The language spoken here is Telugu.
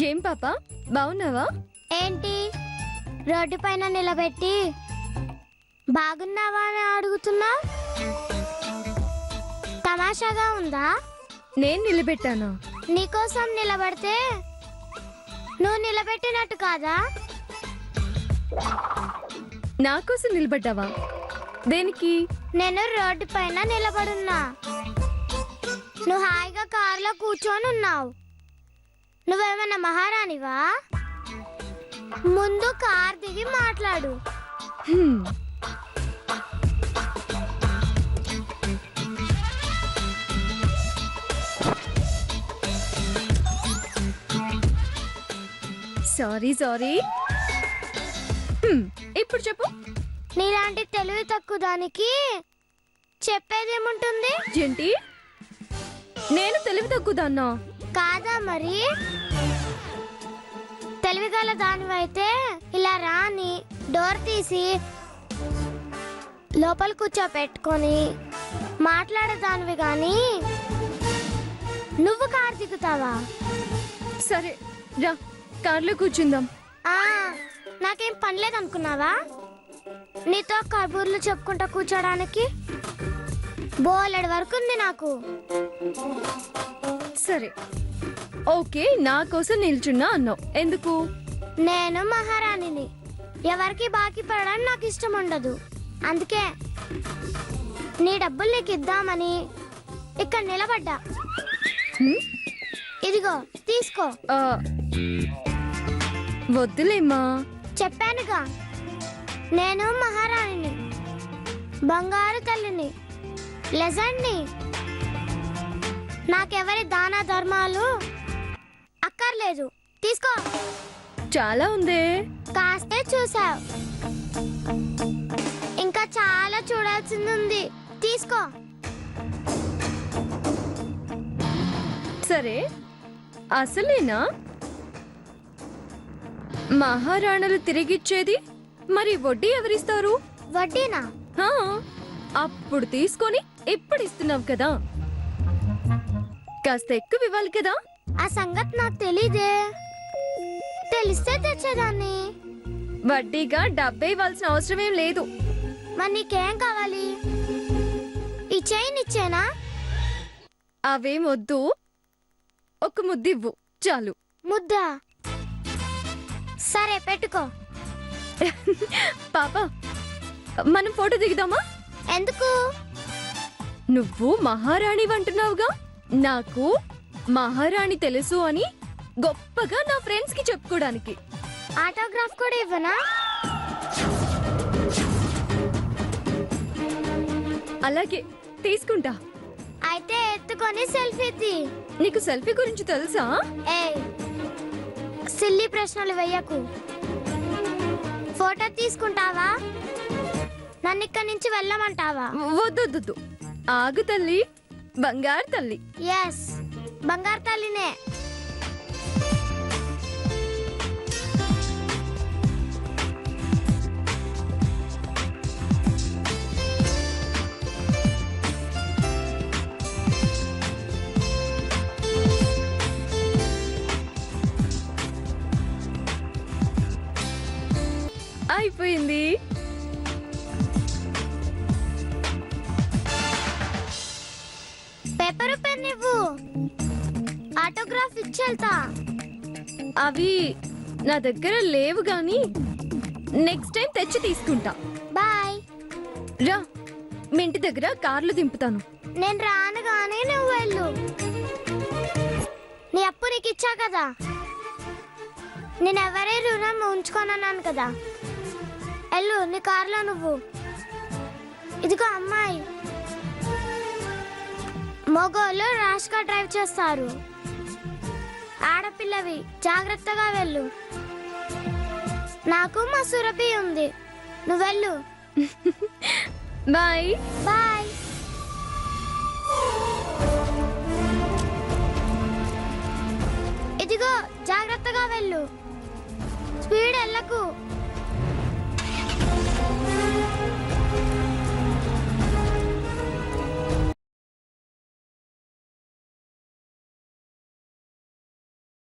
ఏం పాప బాగున్నావా? ఏంటి రోడ్డు పైన నిలబెట్టి బాగున్నావా అని అడుగుతున్నా? తమాషాగా ఉందా? నేను నిలబెట్టానా? నీకోసం నిలబడితే నువ్వు నిలబెట్టినట్టు కాదా? నా కోసం నిలబడ్డావా? దేనికి? నేను రోడ్డు పైన నిలబడున్నా, నువ్వు హాయిగా కారులో కూర్చొని ఉన్నావు. నువ్వేమైనా మహారాణివా? ముందు కార్ దిగి మాట్లాడు. Sorry sorry. ఇప్పుడు చెప్పు. నీలాంటి తెలివి తక్కువ దానికి చెప్పేదేముంటుంది? ఏంటి? నేను తెలివి తక్కువదాన్నా? కాదా మరి? తెలివిగల దానివైతే ఇలా రాని డోర్ తీసి లోపల కూర్చోపెట్టుకొని మాట్లాడేదానివి గాని నువ్వు కారు దిగుతావా? సరే రా, కార్లో కూర్చుందాం. నాకేం పని లేదనుకున్నావా నీతో కబుర్లు చెప్పుకుంటా కూర్చోడానికి? బోలెడు వరకు ఉంది నాకు. సరే ఓకే, నా కోసం నిల్చున్నా అన్నావు. ఎందుకు? నేను మహారాణిని, ఎవరికి బాకీ పడడానికి నాకు ఇష్టం ఉండదు. అందుకే నీ డబ్బులు నీకు ఇద్దామని ఇక్కడ నిలబడ్డా. ఇదిగో తీసుకో. వద్దులేమ్మా. చెప్పానుగా, నేను మహారాణిని, బంగారు తల్లిని, లెజెండ్ని. నాకెవరి దాన ధర్మాలు అక్కర్లేదు. తీసుకో. చాలా ఉందే. కాస్తే చూసావు, ఇంకా చాలా చూడాల్సింది ఉంది. తీసుకో. సరే, అసలేనా మహారాణులు తిరిగిచ్చేది? మరి వడ్డీ ఎవరిస్తారు? వడ్డీనా? అప్పుడు తీసుకొని ఇప్పుడు ఇస్తున్నావు కదా, కాస్త ఎక్కువ ఇవ్వాలి కదా. ఆ సంగతి నాకు తెలీదే, తెలిస్తే తెచ్చేదాన్ని. వడ్డీగా డబ్బే ఇవ్వాల్సిన అవసరం ఏం లేదు. మరి నీకేం కావాలి? ఈ చైన్ ఇచ్చేనా? అవేం వద్దు, ఒక ముద్దివ్వు చాలు. ముద్దా? సరే పెట్టుకో. పాప, మనం ఫోటో దిగుదామా? ఎందుకు? నువ్వు మహారాణి అంటున్నావుగా, నాకు మహారాణి తెలుసు అని గొప్పగా నా ఫ్రెండ్స్ కి చెప్పుకోవడానికి. ఆటోగ్రాఫ్ కూడా ఇవ్వనా? అలాగే తీసుకుంటా. అయితే ఎత్తుకొని సెల్ఫీ తీ. నీకు సెల్ఫీ గురించి తెలుసా? ఏయ్, సిల్లీ ప్రశ్నలు వెయ్యకు. ఫోటో తీసుకుంటావా, నన్ను ఇక్కడి నుంచి వెళ్ళమంటావా? వద్దొద్దు, ఆగు తల్లి, బంగారు తల్లి. ఎస్, బంగారు తల్లినే. అయిపోయింది. పేపర్ పెన్ ఇవ్వు, ఆటోగ్రాఫ్ ఇచ్చేళ్తా. అవి నా దగ్గర లేవు గాని నెక్స్ట్ టైం తెచ్చి తీసుకుంటా. బాయ్. రా, మీ ఇంటి దగ్గర కార్లు దింపుతాను. నేను రాను గానీ నువ్వు వెళ్ళు. నీ అప్పు నీకు ఇచ్చా కదా, నేను ఎవరే రుణం ఉంచుకోనన్నాను కదా. వెళ్ళు నీ కార్లో నువ్వు. ఇదిగో అమ్మాయి, మగోళ్ళు ర్యాష్ గా డ్రైవ్ చేస్తారు, ఆడపిల్లవి జాగ్రత్తగా వెళ్ళు. నాకు మా సురభి ఉంది, నువ్వు వెళ్ళు. Bye bye. ఇదిగో జాగ్రత్తగా వెళ్ళు, స్పీడ్ వెళ్ళకు.